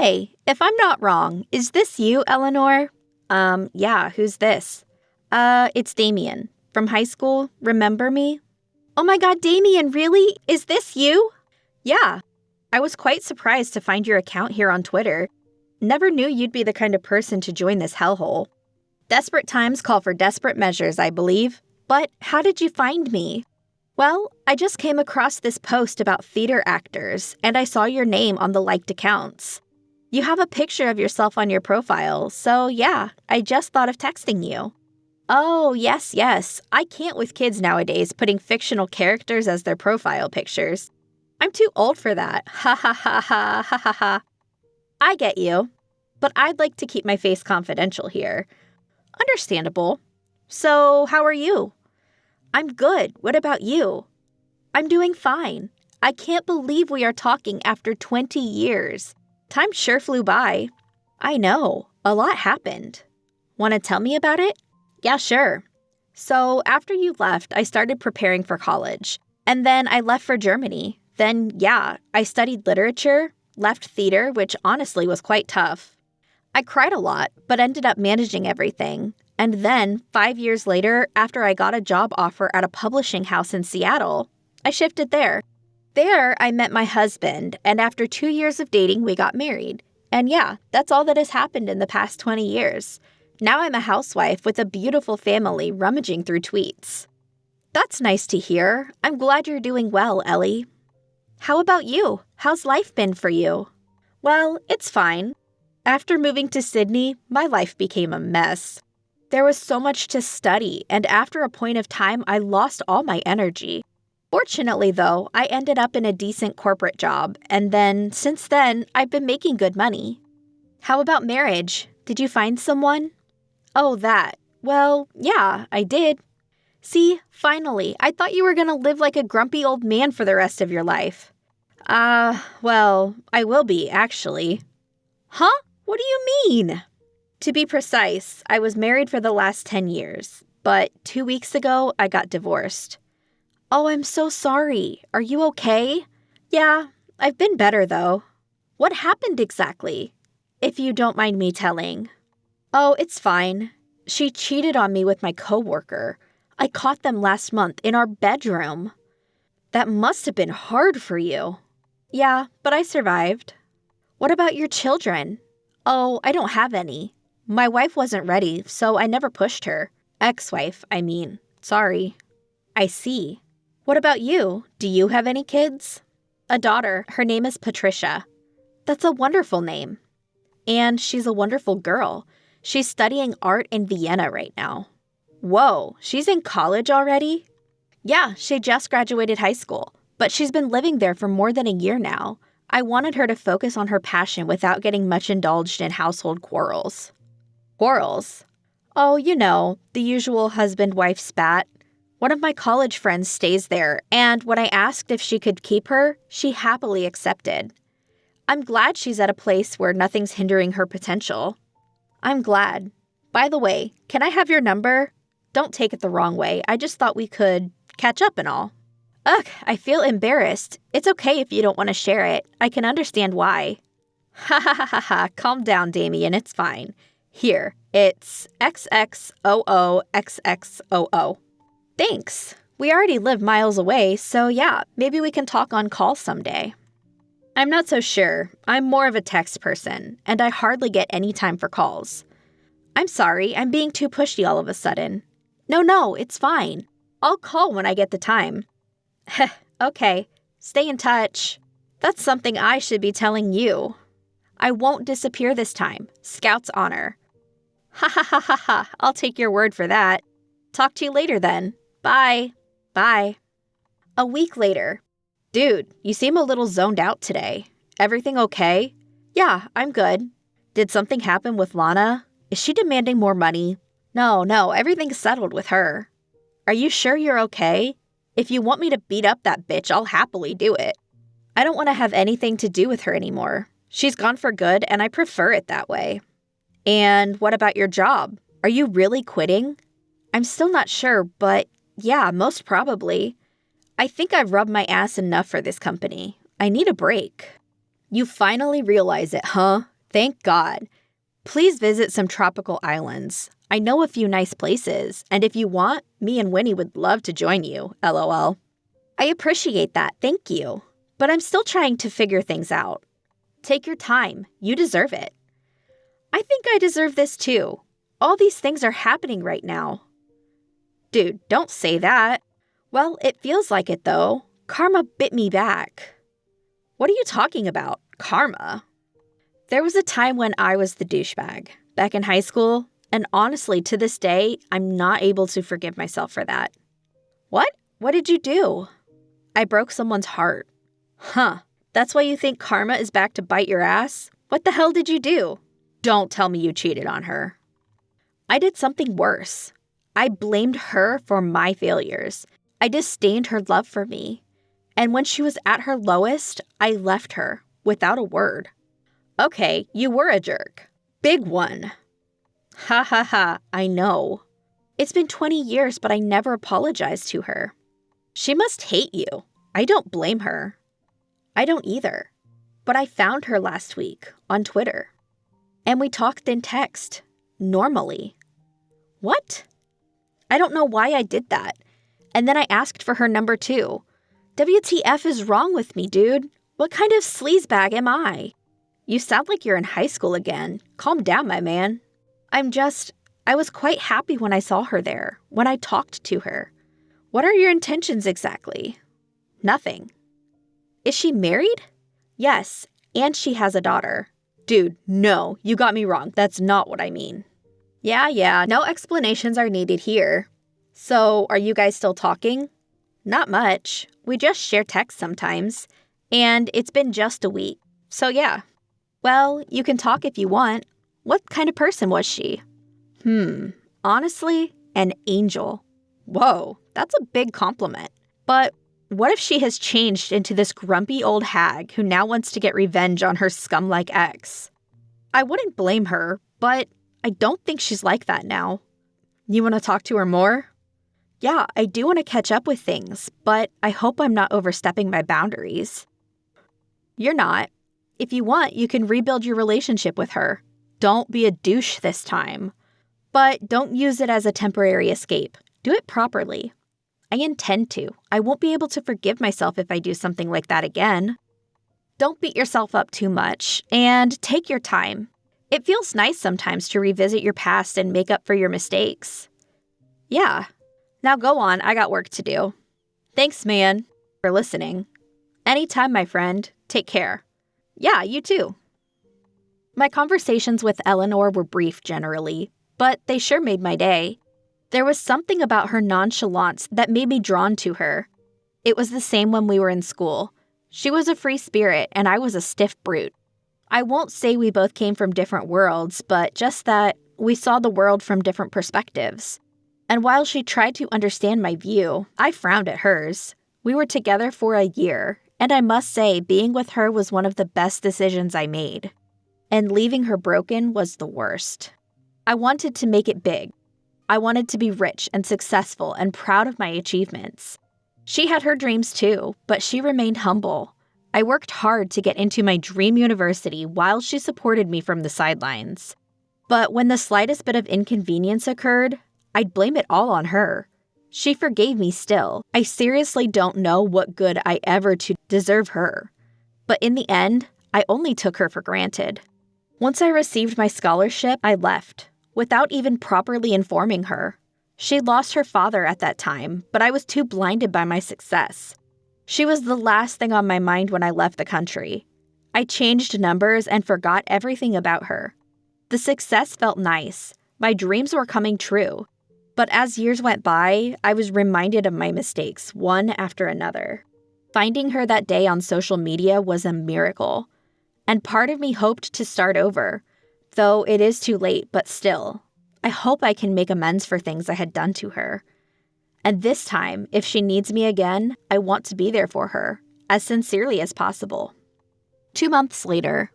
Hey, if I'm not wrong, is this you, Eleanor? Yeah, who's this? It's Damian. From high school, remember me? Oh my god, Damian, really? Is this you? Yeah. I was quite surprised to find your account here on Twitter. Never knew you'd be the kind of person to join this hellhole. Desperate times call for desperate measures, I believe. But how did you find me? Well, I just came across this post about theater actors, and I saw your name on the liked accounts. You have a picture of yourself on your profile, so yeah, I just thought of texting you. Oh, yes. I can't with kids nowadays putting fictional characters as their profile pictures. I'm too old for that. Ha ha ha ha ha ha ha. I get you, but I'd like to keep my face confidential here. Understandable. So, how are you? I'm good. What about you? I'm doing fine. I can't believe we are talking after 20 years. Time sure flew by. I know. A lot happened. Want to tell me about it? Yeah, sure. So, after you left, I started preparing for college. And then I left for Germany. Then, yeah, I studied literature, left theater, which honestly was quite tough. I cried a lot, but ended up managing everything. And then, 5 years later, after I got a job offer at a publishing house in Seattle, I shifted there. There, I met my husband, and after 2 years of dating, we got married. And yeah, that's all that has happened in the past 20 years. Now I'm a housewife with a beautiful family rummaging through tweets. That's nice to hear. I'm glad you're doing well, Ellie. How about you? How's life been for you? Well, it's fine. After moving to Sydney, my life became a mess. There was so much to study, and after a point of time, I lost all my energy. Fortunately, though, I ended up in a decent corporate job, and then, since then, I've been making good money. How about marriage? Did you find someone? Oh, that. Well, yeah, I did. See, finally, I thought you were gonna live like a grumpy old man for the rest of your life. Well, I will be, actually. Huh? What do you mean? To be precise, I was married for the last 10 years, but 2 weeks ago, I got divorced. Oh, I'm so sorry. Are you okay? Yeah, I've been better, though. What happened exactly? If you don't mind me telling. Oh, it's fine. She cheated on me with my coworker. I caught them last month in our bedroom. That must have been hard for you. Yeah, but I survived. What about your children? Oh, I don't have any. My wife wasn't ready, so I never pushed her. Ex-wife, I mean. Sorry. I see. What about you? Do you have any kids? A daughter. Her name is Patricia. That's a wonderful name. And she's a wonderful girl. She's studying art in Vienna right now. Whoa, she's in college already? Yeah, she just graduated high school, but she's been living there for more than a year now. I wanted her to focus on her passion without getting much indulged in household quarrels. Quarrels? Oh, you know, the usual husband-wife spat. One of my college friends stays there, and when I asked if she could keep her, she happily accepted. I'm glad she's at a place where nothing's hindering her potential. I'm glad. By the way, can I have your number? Don't take it the wrong way. I just thought we could catch up and all. Ugh, I feel embarrassed. It's okay if you don't want to share it. I can understand why. Ha ha ha ha ha. Calm down, Damian. It's fine. Here, it's XXOOXXOO. Thanks. We already live miles away, so yeah, maybe we can talk on call someday. I'm not so sure. I'm more of a text person, and I hardly get any time for calls. I'm sorry, I'm being too pushy all of a sudden. No, it's fine. I'll call when I get the time. Heh, okay. Stay in touch. That's something I should be telling you. I won't disappear this time. Scout's honor. Ha ha ha ha ha. I'll take your word for that. Talk to you later then. Bye. Bye. A week later. Dude, you seem a little zoned out today. Everything okay? Yeah, I'm good. Did something happen with Lana? Is she demanding more money? No, everything's settled with her. Are you sure you're okay? If you want me to beat up that bitch, I'll happily do it. I don't want to have anything to do with her anymore. She's gone for good, and I prefer it that way. And what about your job? Are you really quitting? I'm still not sure, but yeah, most probably. I think I've rubbed my ass enough for this company. I need a break. You finally realize it, huh? Thank God. Please visit some tropical islands. I know a few nice places, and if you want, me and Winnie would love to join you, LOL. I appreciate that, thank you. But I'm still trying to figure things out. Take your time, you deserve it. I think I deserve this too. All these things are happening right now. Dude, don't say that. Well, it feels like it though. Karma bit me back. What are you talking about? Karma? There was a time when I was the douchebag, back in high school, and honestly, to this day, I'm not able to forgive myself for that. What? What did you do? I broke someone's heart. Huh, that's why you think karma is back to bite your ass? What the hell did you do? Don't tell me you cheated on her. I did something worse. I blamed her for my failures. I disdained her love for me. And when she was at her lowest, I left her without a word. Okay, you were a jerk. Big one. Ha ha ha, I know. It's been 20 years, but I never apologized to her. She must hate you. I don't blame her. I don't either. But I found her last week on Twitter. And we talked in text, normally. What? I don't know why I did that. And then I asked for her number too. WTF is wrong with me, dude? What kind of sleazebag am I? You sound like you're in high school again. Calm down, my man. I was quite happy when I saw her there, when I talked to her. What are your intentions exactly? Nothing. Is she married? Yes, and she has a daughter. Dude, no, you got me wrong. That's not what I mean. Yeah, no explanations are needed here. So, are you guys still talking? Not much. We just share texts sometimes. And it's been just a week. So yeah. Well, you can talk if you want. What kind of person was she? Honestly, an angel. Whoa, that's a big compliment. But what if she has changed into this grumpy old hag who now wants to get revenge on her scum-like ex? I wouldn't blame her, but I don't think she's like that now. You want to talk to her more? Yeah, I do want to catch up with things, but I hope I'm not overstepping my boundaries. You're not. If you want, you can rebuild your relationship with her. Don't be a douche this time. But don't use it as a temporary escape. Do it properly. I intend to. I won't be able to forgive myself if I do something like that again. Don't beat yourself up too much, and take your time. It feels nice sometimes to revisit your past and make up for your mistakes. Yeah. Now go on, I got work to do. Thanks, man, for listening. Anytime, my friend. Take care. Yeah, you too. My conversations with Eleanor were brief generally, but they sure made my day. There was something about her nonchalance that made me drawn to her. It was the same when we were in school. She was a free spirit and I was a stiff brute. I won't say we both came from different worlds, but just that we saw the world from different perspectives. And while she tried to understand my view, I frowned at hers. We were together for a year, and I must say being with her was one of the best decisions I made. And leaving her broken was the worst. I wanted to make it big. I wanted to be rich and successful and proud of my achievements. She had her dreams too, but she remained humble. I worked hard to get into my dream university while she supported me from the sidelines. But when the slightest bit of inconvenience occurred, I'd blame it all on her. She forgave me still. I seriously don't know what good I ever to deserve her. But in the end, I only took her for granted. Once I received my scholarship, I left, without even properly informing her. She lost her father at that time, but I was too blinded by my success. She was the last thing on my mind when I left the country. I changed numbers and forgot everything about her. The success felt nice. My dreams were coming true. But as years went by, I was reminded of my mistakes, one after another. Finding her that day on social media was a miracle. And part of me hoped to start over, though it is too late, but still. I hope I can make amends for things I had done to her. And this time, if she needs me again, I want to be there for her, as sincerely as possible. 2 months later.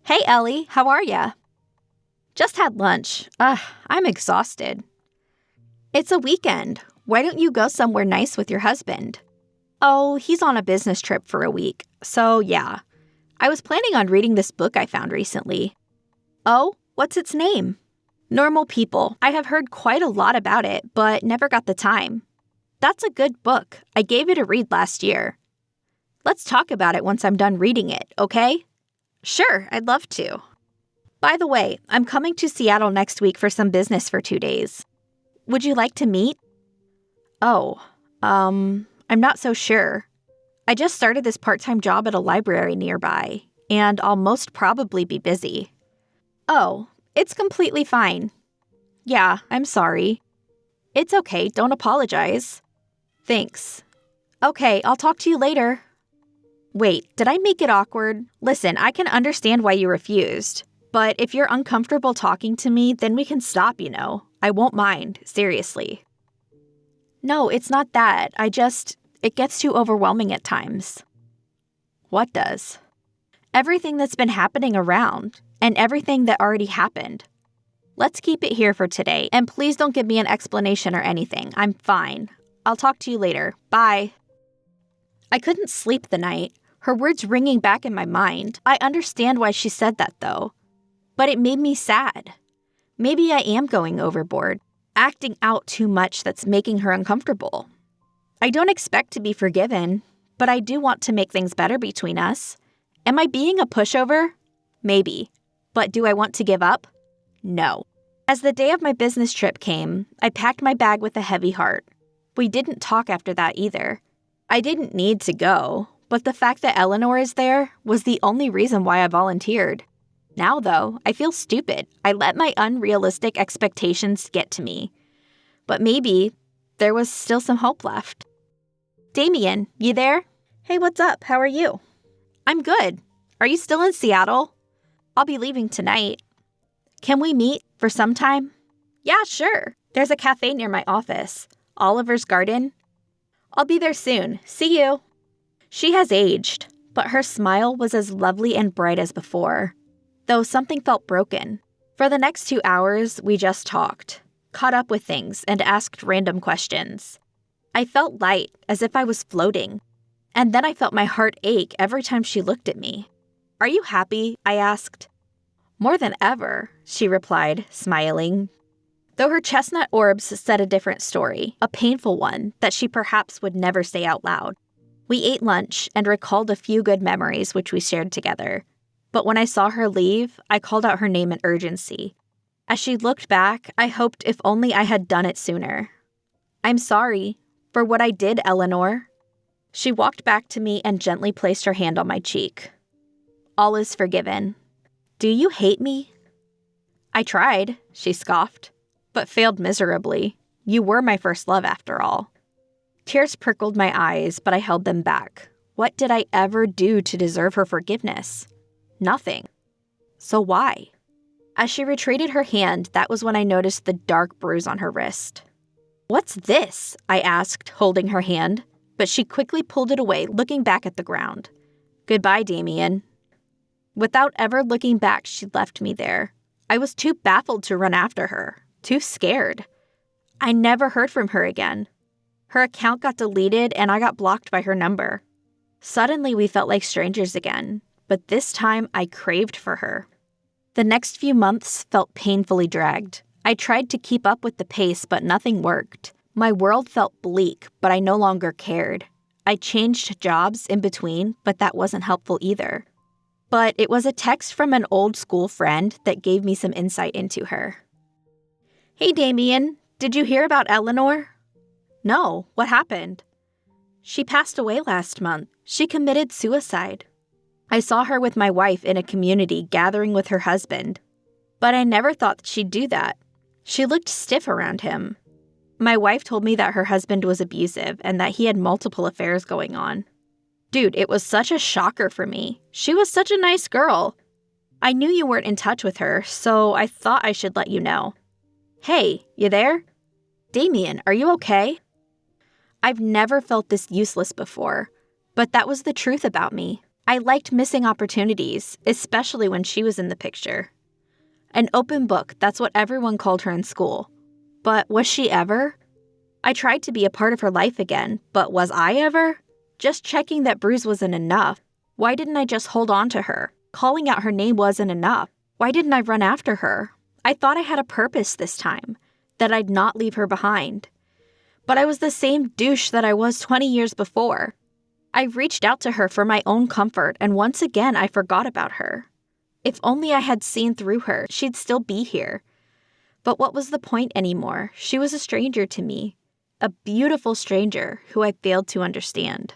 Hey, Ellie, how are ya? Just had lunch. I'm exhausted. It's a weekend. Why don't you go somewhere nice with your husband? Oh, he's on a business trip for a week, so yeah. I was planning on reading this book I found recently. Oh, what's its name? Normal People. I have heard quite a lot about it, but never got the time. That's a good book. I gave it a read last year. Let's talk about it once I'm done reading it, okay? Sure, I'd love to. By the way, I'm coming to Seattle next week for some business for 2 days. Would you like to meet? Oh, I'm not so sure. I just started this part-time job at a library nearby, and I'll most probably be busy. Oh, it's completely fine. Yeah, I'm sorry. It's okay, don't apologize. Thanks. Okay, I'll talk to you later. Wait, did I make it awkward? Listen, I can understand why you refused. But if you're uncomfortable talking to me, then we can stop, you know. I won't mind, seriously. No, it's not that. It gets too overwhelming at times. What does? Everything that's been happening around, and everything that already happened. Let's keep it here for today, and please don't give me an explanation or anything. I'm fine. I'll talk to you later. Bye. I couldn't sleep the night, her words ringing back in my mind. I understand why she said that, though. But it made me sad. Maybe I am going overboard, acting out too much that's making her uncomfortable. I don't expect to be forgiven, but I do want to make things better between us. Am I being a pushover? Maybe. But do I want to give up? No. As the day of my business trip came, I packed my bag with a heavy heart. We didn't talk after that either. I didn't need to go, but the fact that Eleanor is there was the only reason why I volunteered. Now, though, I feel stupid. I let my unrealistic expectations get to me. But maybe there was still some hope left. Damian, you there? Hey, what's up? How are you? I'm good. Are you still in Seattle? I'll be leaving tonight. Can we meet for some time? Yeah, sure. There's a cafe near my office. Oliver's Garden. I'll be there soon. See you. She has aged, but her smile was as lovely and bright as before, though something felt broken. For the next 2 hours, we just talked, caught up with things, and asked random questions. I felt light, as if I was floating. And then I felt my heart ache every time she looked at me. Are you happy? I asked. More than ever, she replied, smiling. Though her chestnut orbs said a different story, a painful one that she perhaps would never say out loud. We ate lunch and recalled a few good memories which we shared together. But when I saw her leave, I called out her name in urgency. As she looked back, I hoped if only I had done it sooner. I'm sorry for what I did, Eleanor. She walked back to me and gently placed her hand on my cheek. All is forgiven. Do you hate me? I tried, she scoffed, but failed miserably. You were my first love after all. Tears prickled my eyes, but I held them back. What did I ever do to deserve her forgiveness? Nothing. So why? As she retreated her hand, that was when I noticed the dark bruise on her wrist. What's this? I asked, holding her hand, but she quickly pulled it away, looking back at the ground. Goodbye, Damian. Without ever looking back, she left me there. I was too baffled to run after her, too scared. I never heard from her again. Her account got deleted and I got blocked by her number. Suddenly, we felt like strangers again, but this time I craved for her. The next few months felt painfully dragged. I tried to keep up with the pace, but nothing worked. My world felt bleak, but I no longer cared. I changed jobs in between, but that wasn't helpful either. But it was a text from an old school friend that gave me some insight into her. Hey, Damian, did you hear about Eleanor? No, what happened? She passed away last month. She committed suicide. I saw her with my wife in a community gathering with her husband, but I never thought she'd do that. She looked stiff around him. My wife told me that her husband was abusive and that he had multiple affairs going on. Dude, it was such a shocker for me. She was such a nice girl. I knew you weren't in touch with her, so I thought I should let you know. Hey, you there? Damian, are you okay? I've never felt this useless before, but that was the truth about me. I liked missing opportunities, especially when she was in the picture. An open book, that's what everyone called her in school. But was she ever? I tried to be a part of her life again, but was I ever? Just checking that bruise wasn't enough. Why didn't I just hold on to her? Calling out her name wasn't enough. Why didn't I run after her? I thought I had a purpose this time, that I'd not leave her behind. But I was the same douche that I was 20 years before. I reached out to her for my own comfort, and once again I forgot about her. If only I had seen through her, she'd still be here. But what was the point anymore? She was a stranger to me. A beautiful stranger who I failed to understand.